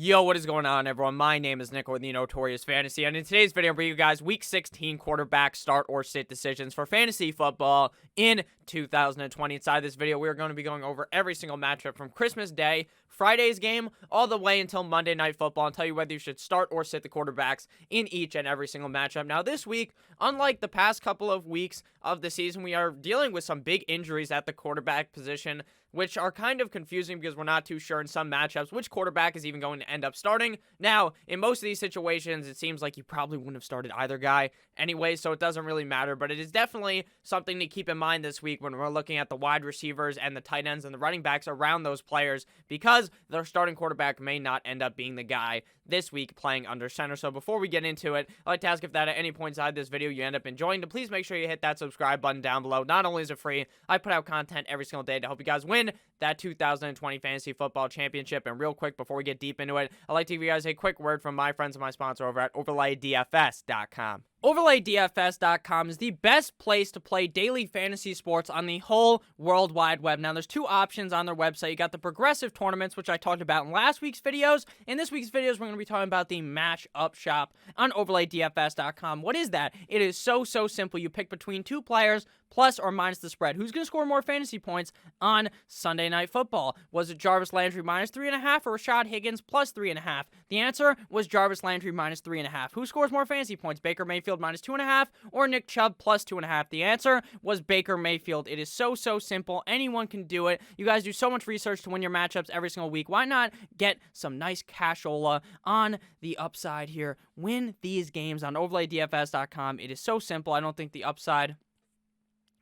Yo, what is going on, everyone? My name is Nick with the Notorious Fantasy, and in today's video, I'll bring you guys Week 16 quarterback start or sit decisions for fantasy football in 2020. Inside this video, we're going to be going over every single matchup from Christmas Day, Friday's game, all the way until Monday Night Football, and tell you whether you should start or sit the quarterbacks in each and every single matchup. Now, this week, unlike the past couple of weeks of the season, we are dealing with some big injuries at the quarterback position, which are kind of confusing because we're not too sure in some matchups which quarterback is even going to end up starting. Now, in most of these situations, it seems like you probably wouldn't have started either guy anyway, so it doesn't really matter, but it is definitely something to keep in mind this week when we're looking at the wide receivers and the tight ends and the running backs around those players, because their starting quarterback may not end up being the guy this week playing under center. So before we get into it, I'd like to ask if that at any point inside this video you end up enjoying, to please make sure you hit that subscribe button down below. Not only is it free, I put out content every single day to help you guys win that 2020 Fantasy Football Championship. And real quick, before we get deep into it, I'd like to give you guys a quick word from my friends and my sponsor over at OverlayDFS.com. OverlayDFS.com is the best place to play daily fantasy sports on the whole World Wide Web. Now, there's two options on their website. You got the progressive tournaments, which I talked about in last week's videos. In this week's videos, we're going to be talking about the match-up shop on OverlayDFS.com. What is that? It is so simple. You pick between two players, plus or minus the spread. Who's going to score more fantasy points on Sunday Night Football? Was it Jarvis Landry minus 3.5 or Rashad Higgins plus 3.5? The answer was Jarvis Landry minus 3.5. Who scores more fantasy points? Baker Mayfield minus 2.5 or Nick Chubb plus 2.5? The answer was Baker Mayfield. It is so simple. Anyone can do it. You guys do so much research to win your matchups every single week. Why not get some nice cashola on the upside here? Win these games on OverlayDFS.com. It is so simple. I don't think the upside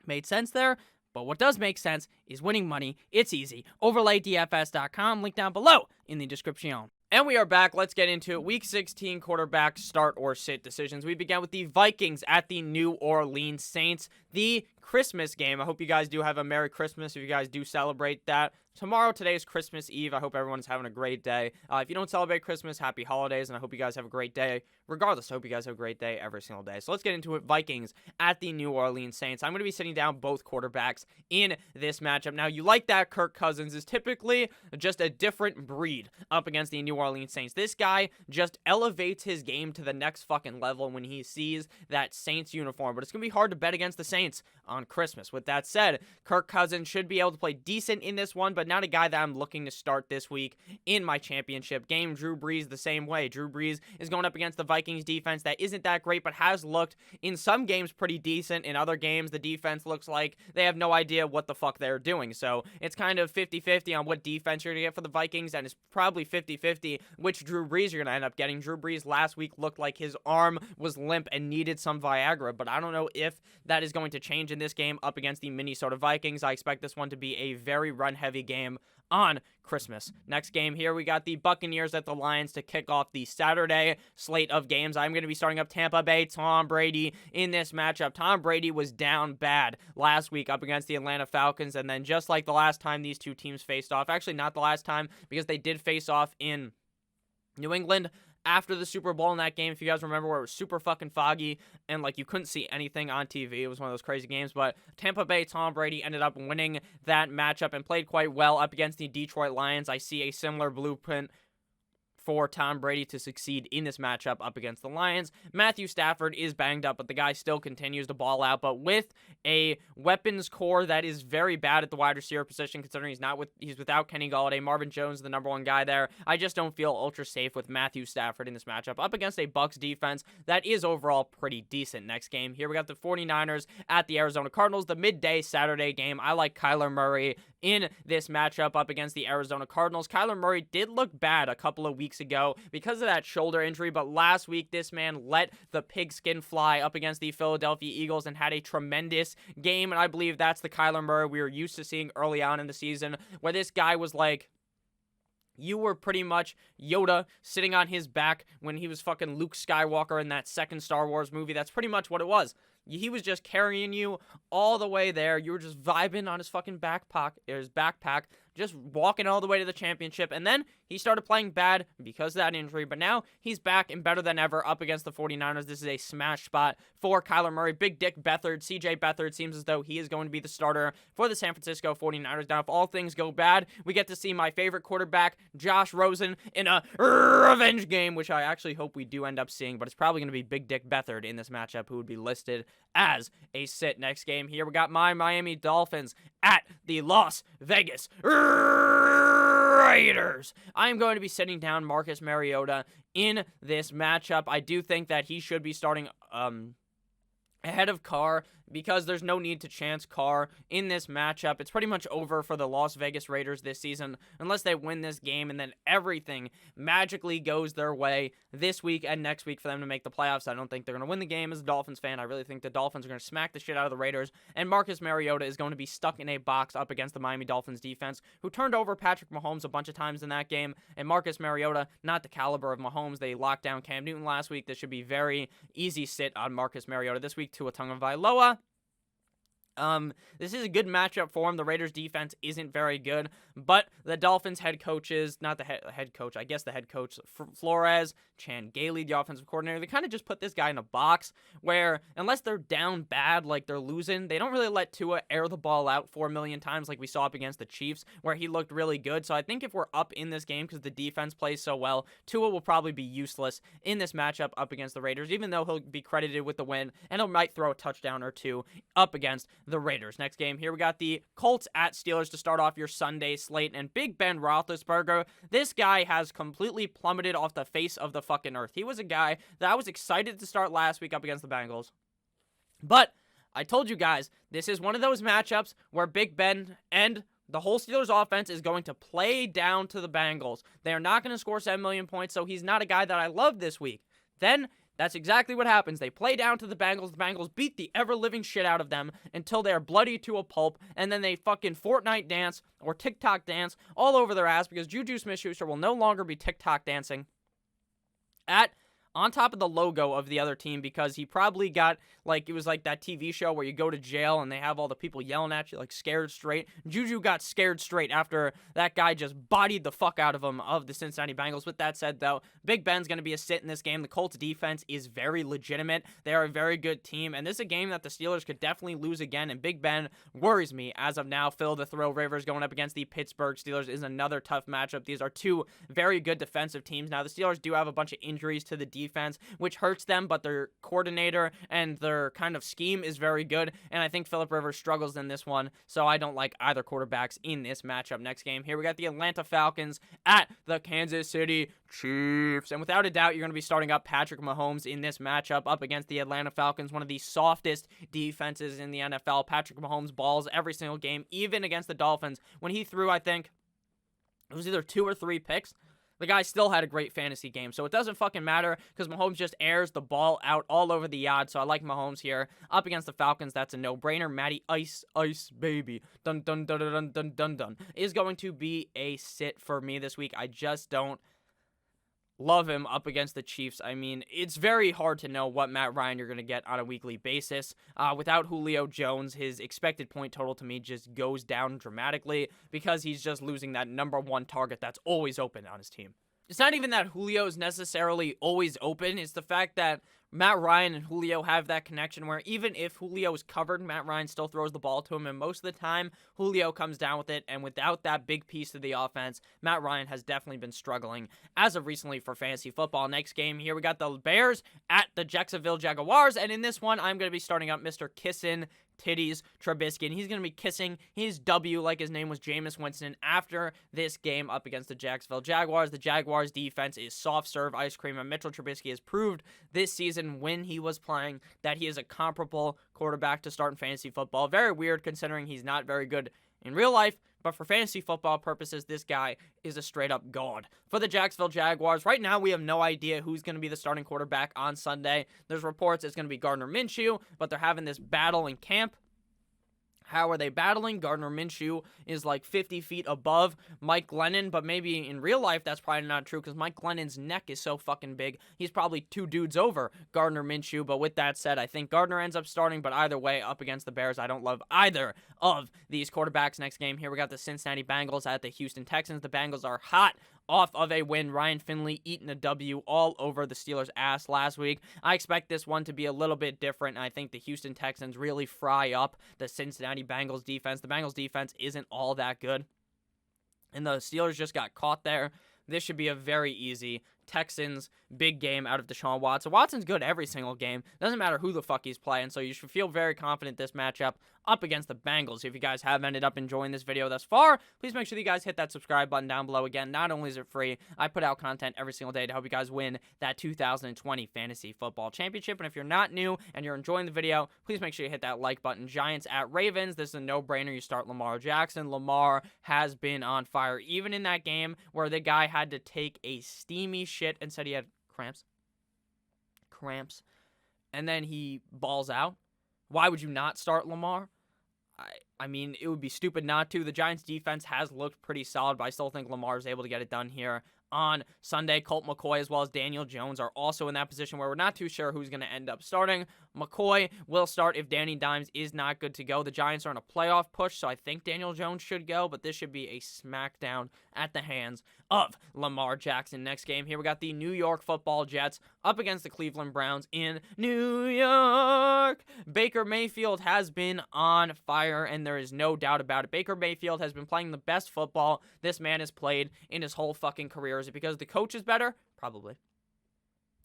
made sense there, but what does make sense is winning money. It's easy. OverlayDFS.com, link down below in the description. And we are back. Let's get into it. Week 16 quarterback start or sit decisions. We began with the Vikings at the New Orleans Saints, the Christmas game. I hope you guys do have a Merry Christmas if you guys do celebrate that. Today is Christmas Eve. I hope everyone's having a great day. If you don't celebrate Christmas, happy holidays, and I hope you guys have a great day. Regardless, I hope you guys have a great day every single day. So let's get into it. Vikings at the New Orleans Saints. I'm going to be sitting down both quarterbacks in this matchup. Now, you like that Kirk Cousins is typically just a different breed up against the New Orleans Saints. This guy just elevates his game to the next fucking level when he sees that Saints uniform. But it's going to be hard to bet against the Saints on Christmas. With that said, Kirk Cousins should be able to play decent in this one, but not a guy that I'm looking to start this week in my championship game. Drew Brees the same way. Drew Brees is going up against the Vikings defense that isn't that great, but has looked in some games pretty decent. In other games, the defense looks like they have no idea what the fuck they're doing. So it's kind of 50-50 on what defense you're going to get for the Vikings, and it's probably 50-50 which Drew Brees you're going to end up getting. Drew Brees last week looked like his arm was limp and needed some Viagra, but I don't know if that is going to change in this game up against the Minnesota Vikings. I expect this one to be a very run-heavy game on Christmas. Next game here, we got the Buccaneers at the Lions to kick off the Saturday slate of games. I'm going to be starting up Tampa Bay, Tom Brady in this matchup. Tom Brady was down bad last week up against the Atlanta Falcons, and then just like the last time these two teams faced off, actually not the last time because they did face off in New England after the Super Bowl in that game, if you guys remember, where it was super fucking foggy and like you couldn't see anything on TV. It was one of those crazy games, but Tampa Bay, Tom Brady ended up winning that matchup and played quite well up against the Detroit Lions. I see a similar blueprint for Tom Brady to succeed in this matchup up against the Lions. Matthew Stafford is banged up, but the guy still continues to ball out. But with a weapons core that is very bad at the wide receiver position, considering he's without Kenny Golladay, Marvin Jones, the number one guy there, I just don't feel ultra safe with Matthew Stafford in this matchup up against a Bucs defense that is overall pretty decent. Next game here, we got the 49ers at the Arizona Cardinals, the midday Saturday game. I like Kyler Murray in this matchup up against the Arizona Cardinals. Kyler Murray did look bad a couple of weeks ago because of that shoulder injury, but last week this man let the pigskin fly up against the Philadelphia Eagles and had a tremendous game, and I believe that's the Kyler Murray we were used to seeing early on in the season, where this guy was like, you were pretty much Yoda sitting on his back when he was fucking Luke Skywalker in that second Star Wars movie. That's pretty much what it was. He was just carrying you all the way there. You were just vibing on his fucking backpack, just walking all the way to the championship. And then he started playing bad because of that injury, but now he's back and better than ever up against the 49ers. This is a smash spot for Kyler Murray. Big Dick Beathard, CJ Beathard, seems as though he is going to be the starter for the San Francisco 49ers. Now, if all things go bad, we get to see my favorite quarterback, Josh Rosen, in a revenge game, which I actually hope we do end up seeing, but it's probably going to be Big Dick Beathard in this matchup, who would be listed as a sit. Next game here, we got my Miami Dolphins at the Las Vegas Raiders. I am going to be sitting down Marcus Mariota in this matchup. I do think that he should be starting ahead of Carr because there's no need to chance Carr in this matchup. It's pretty much over for the Las Vegas Raiders this season unless they win this game, and then everything magically goes their way this week and next week for them to make the playoffs. I don't think they're going to win the game as a Dolphins fan. I really think the Dolphins are going to smack the shit out of the Raiders, and Marcus Mariota is going to be stuck in a box up against the Miami Dolphins defense, who turned over Patrick Mahomes a bunch of times in that game, and Marcus Mariota, not the caliber of Mahomes. They locked down Cam Newton last week. This should be very easy sit on Marcus Mariota this week. Tua Tagovailoa. This is a good matchup for him. The Raiders defense isn't very good, but the Dolphins head coaches, not the head coach, I guess the head coach, Flores, Chan Gailey, the offensive coordinator, they kind of just put this guy in a box where unless they're down bad, like they're losing, they don't really let Tua air the ball out 4 million times like we saw up against the Chiefs, where he looked really good. So I think if we're up in this game because the defense plays so well, Tua will probably be useless in this matchup up against the Raiders, even though he'll be credited with the win, and he might throw a touchdown or two up against the Raiders. Next game here, we got the Colts at Steelers to start off your Sunday slate, and Big Ben Roethlisberger, this guy has completely plummeted off the face of the fucking earth. He was a guy that I was excited to start last week up against the Bengals, but I told you guys, this is one of those matchups where Big Ben and the whole Steelers offense is going to play down to the Bengals. They are not going to score 7 million points, so he's not a guy that I love this week. Then that's exactly what happens. They play down to the Bengals. The Bengals beat the ever-living shit out of them until they are bloody to a pulp, and then they fucking Fortnite dance or TikTok dance all over their ass because Juju Smith-Schuster will no longer be TikTok dancing on top of the logo of the other team because he probably got, like, it was like that TV show where you go to jail and they have all the people yelling at you, like, scared straight. Juju got scared straight after that guy just bodied the fuck out of him of the Cincinnati Bengals. With that said, though, Big Ben's going to be a sit in this game. The Colts defense is very legitimate. They are a very good team, and this is a game that the Steelers could definitely lose again, and Big Ben worries me as of now. Phil the Thrill Rivers going up against the Pittsburgh Steelers is another tough matchup. These are two very good defensive teams. Now, the Steelers do have a bunch of injuries to the defense, which hurts them, but their coordinator and their kind of scheme is very good, and I think Phillip Rivers struggles in this one, so I don't like either quarterbacks in this matchup. Next game here, we got the Atlanta Falcons at the Kansas City Chiefs, and without a doubt, you're going to be starting up Patrick Mahomes in this matchup up against the Atlanta Falcons, one of the softest defenses in the NFL. Patrick Mahomes balls every single game, even against the Dolphins. When he threw, I think, it was either 2 or 3 picks, the guy still had a great fantasy game, so it doesn't fucking matter because Mahomes just airs the ball out all over the yard, so I like Mahomes here. Up against the Falcons, that's a no-brainer. Matty Ice, baby, dun dun dun dun dun dun dun, is going to be a sit for me this week. I just don't love him up against the Chiefs. I mean, it's very hard to know what Matt Ryan you're going to get on a weekly basis. Without Julio Jones, his expected point total to me just goes down dramatically because he's just losing that number one target that's always open on his team. It's not even that Julio is necessarily always open. It's the fact that Matt Ryan and Julio have that connection where even if Julio is covered, Matt Ryan still throws the ball to him, and most of the time, Julio comes down with it, and without that big piece to the offense, Matt Ryan has definitely been struggling as of recently for fantasy football. Next game here, we got the Bears at the Jacksonville Jaguars, and in this one, I'm going to be starting up Mr. Kissin Titties Trubisky, and he's going to be kissing his W like his name was Jameis Winston after this game up against the Jacksonville Jaguars. The Jaguars defense is soft serve ice cream, and Mitchell Trubisky has proved this season when he was playing that he is a comparable quarterback to start in fantasy football. Very weird considering he's not very good in real life, but for fantasy football purposes, this guy is a straight-up god. For the Jacksonville Jaguars, right now we have no idea who's going to be the starting quarterback on Sunday. There's reports it's going to be Gardner Minshew, but they're having this battle in camp. How are they battling? Gardner Minshew is like 50 feet above Mike Glennon, but maybe in real life that's probably not true because Mike Glennon's neck is so fucking big. He's probably 2 dudes over Gardner Minshew, but with that said, I think Gardner ends up starting, but either way, up against the Bears, I don't love either of these quarterbacks. Next game here, we got the Cincinnati Bengals at the Houston Texans. The Bengals are hot off of a win. Ryan Finley eating a W all over the Steelers' ass last week. I expect this one to be a little bit different, and I think the Houston Texans really fry up the Cincinnati Bengals defense. The Bengals defense isn't all that good, and the Steelers just got caught there. This should be a very easy Texans big game out of Deshaun Watson. Watson's good every single game. Doesn't matter who the fuck he's playing, so you should feel very confident this matchup up against the Bengals. If you guys have ended up enjoying this video thus far, please make sure that you guys hit that subscribe button down below. Again, not only is it free, I put out content every single day to help you guys win that 2020 Fantasy Football Championship. And if you're not new and you're enjoying the video, please make sure you hit that like button. Giants at Ravens. This is a no-brainer. You start Lamar Jackson. Lamar has been on fire, even in that game where the guy had to take a steamy shit and said he had cramps, and then he balls out. Why would you not start Lamar? I mean, it would be stupid not to. The Giants' defense has looked pretty solid, but I still think Lamar is able to get it done here on Sunday. Colt McCoy as well as Daniel Jones are also in that position where we're not too sure who's going to end up starting. McCoy will start if Danny Dimes is not good to go. The Giants are in a playoff push, so I think Daniel Jones should go, but this should be a smackdown at the hands of Lamar Jackson. Next game here, we got the New York Football Jets up against the Cleveland Browns in New York. Baker Mayfield has been on fire, and there is no doubt about it. Baker Mayfield has been playing the best football this man has played in his whole fucking career. Is it because the coach is better? Probably.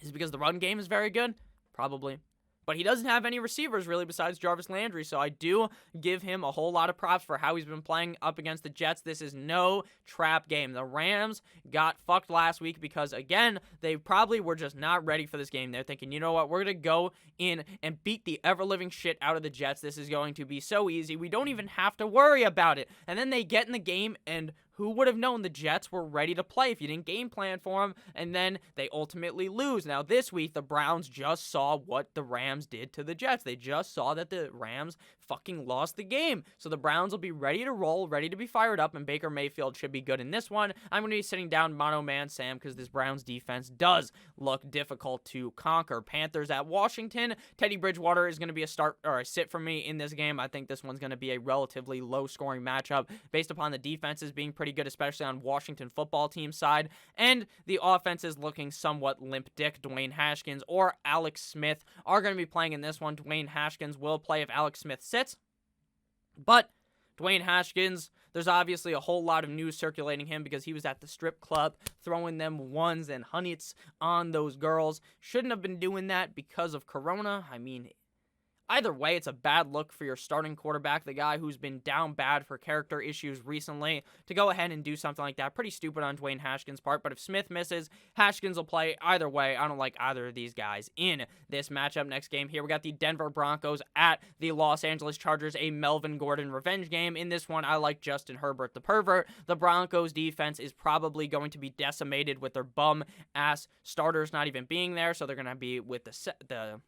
Is it because the run game is very good? Probably. But he doesn't have any receivers, really, besides Jarvis Landry, so I do give him a whole lot of props for how he's been playing up against the Jets. This is no trap game. The Rams got fucked last week because, again, they probably were just not ready for this game. They're thinking, you know what, we're going to go in and beat the ever-living shit out of the Jets. This is going to be so easy. We don't even have to worry about it. And then they get in the game, and who would have known the Jets were ready to play if you didn't game plan for them, and then they ultimately lose. Now, this week, the Browns just saw what the Rams did to the Jets. They just saw that the Rams fucking lost the game. So the Browns will be ready to roll, ready to be fired up, and Baker Mayfield should be good in this one. I'm going to be sitting down mono man Sam because this Browns defense does look difficult to conquer. Panthers at Washington. Teddy Bridgewater is going to be a start or a sit for me in this game. I think this one's going to be a relatively low-scoring matchup based upon the defenses being pretty good, especially on Washington football team side, and the offense is looking somewhat limp dick. Dwayne Haskins or Alex Smith are going to be playing in this one. Dwayne Haskins will play if Alex Smith sits, but Dwayne Haskins, there's obviously a whole lot of news circulating him because he was at the strip club throwing them ones and honeys on those girls. Shouldn't have been doing that because of Corona. I mean, either way, it's a bad look for your starting quarterback, the guy who's been down bad for character issues recently, to go ahead and do something like that. Pretty stupid on Dwayne Haskins' part, but if Smith misses, Haskins will play. Either way, I don't like either of these guys in this matchup. Next game here, we got the Denver Broncos at the Los Angeles Chargers, a Melvin Gordon revenge game. In this one, I like Justin Herbert the pervert. The Broncos defense is probably going to be decimated with their bum-ass starters not even being there, so they're going to be with the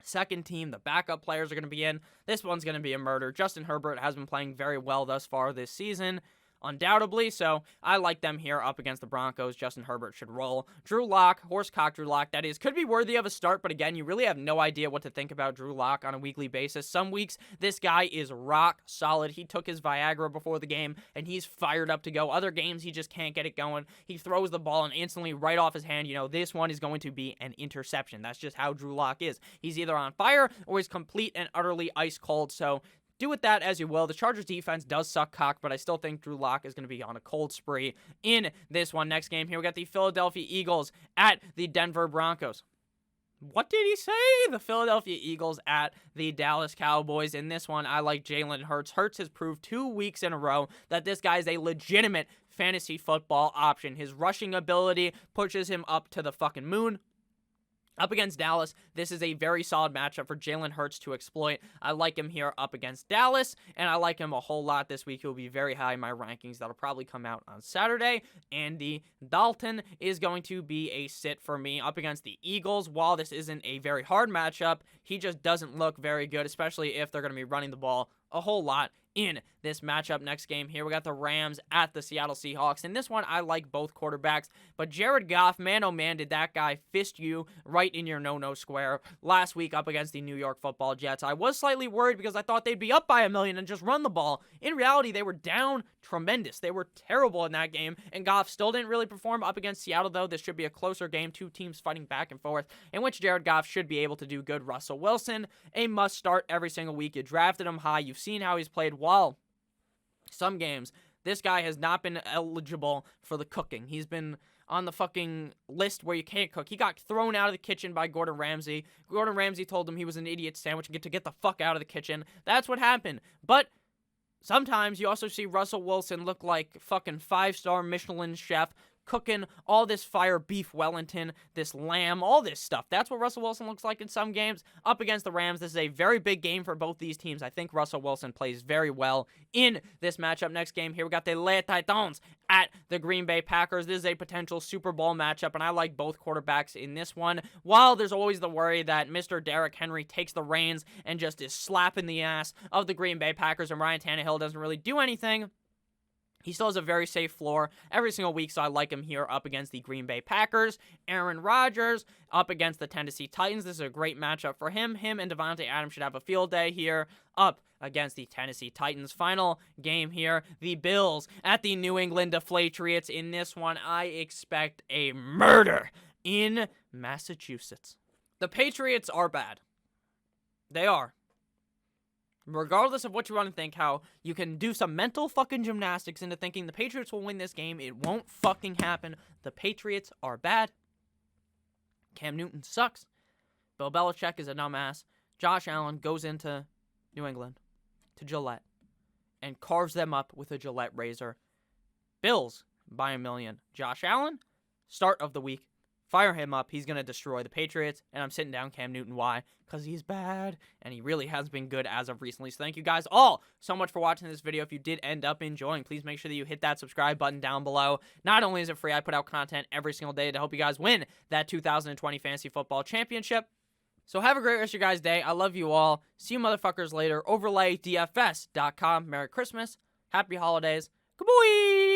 second team. The backup players are going to be in. This one's going to be a murder. Justin Herbert has been playing very well thus far this season, undoubtedly, so I like them here up against the Broncos. Justin Herbert should roll. Drew Lock, horsecock Drew Lock, that is, could be worthy of a start, but again, you really have no idea what to think about Drew Lock on a weekly basis. Some weeks, this guy is rock solid. He took his Viagra before the game, and he's fired up to go. Other games, he just can't get it going. He throws the ball, and instantly, right off his hand, you know, this one is going to be an interception. That's just how Drew Lock is. He's either on fire, or he's complete and utterly ice cold, so do with that as you will. The Chargers defense does suck cock, but I still think Drew Lock is going to be on a cold spree in this one. Next game here, we got the Philadelphia Eagles at the Denver Broncos. What did he say? The Philadelphia Eagles at the Dallas Cowboys. In this one, I like Jalen Hurts. Hurts has proved 2 weeks in a row that this guy is a legitimate fantasy football option. His rushing ability pushes him up to the fucking moon. Up against Dallas, this is a very solid matchup for Jalen Hurts to exploit. I like him here up against Dallas, and I like him a whole lot this week. He'll be very high in my rankings. That'll probably come out on Saturday. Andy Dalton is going to be a sit for me up against the Eagles. While this isn't a very hard matchup, he just doesn't look very good, especially if they're going to be running the ball a whole lot in this matchup. Next game here, we got the Rams at the Seattle Seahawks. In this one, I like both quarterbacks, but Jared Goff, man oh man, did that guy fist you right in your no-no square last week up against the New York Football Jets. I was slightly worried because I thought they'd be up by 1 million and just run the ball. In reality, they were down tremendous. They were terrible in that game, and Goff still didn't really perform up against Seattle, though. This should be a closer game, two teams fighting back and forth, in which Jared Goff should be able to do good. Russell Wilson, a must start every single week. You drafted him high. You've seen how he's played well. Some games, this guy has not been eligible for the cooking. He's been on the fucking list where you can't cook. He got thrown out of the kitchen by Gordon Ramsay. Gordon Ramsay told him he was an idiot sandwich and get the fuck out of the kitchen. That's what happened. But sometimes you also see Russell Wilson look like fucking 5-star Michelin chef cooking all this fire beef Wellington, this lamb, all this stuff. That's what Russell Wilson looks like in some games. Up against the Rams, this is a very big game for both these teams. I think Russell Wilson plays very well in this matchup. Next game here, we got the Les Titans at the Green Bay Packers. This is a potential Super Bowl matchup, and I like both quarterbacks in this one. While there's always the worry that Mr. Derrick Henry takes the reins and just is slapping the ass of the Green Bay Packers, and Ryan Tannehill doesn't really do anything, he still has a very safe floor every single week, so I like him here up against the Green Bay Packers. Aaron Rodgers up against the Tennessee Titans. This is a great matchup for him. Him and Devontae Adams should have a field day here up against the Tennessee Titans. Final game here, the Bills at the New England Patriots. In this one, I expect a murder in Massachusetts. The Patriots are bad. They are. Regardless of what you want to think, how you can do some mental fucking gymnastics into thinking the Patriots will win this game, it won't fucking happen. The Patriots are bad. Cam Newton sucks. Bill Belichick is a dumbass. Josh Allen goes into New England to Gillette and carves them up with a Gillette razor. Bills by 1 million. Josh Allen, start of the week. Fire him up. He's going to destroy the Patriots. And I'm sitting down Cam Newton. Why? Because he's bad. And he really has been good as of recently. So thank you guys all so much for watching this video. If you did end up enjoying, please make sure that you hit that subscribe button down below. Not only is it free, I put out content every single day to help you guys win that 2020 Fantasy Football Championship. So have a great rest of your guys' day. I love you all. See you motherfuckers later. OverlayDFS.com. Merry Christmas. Happy holidays. Good boy.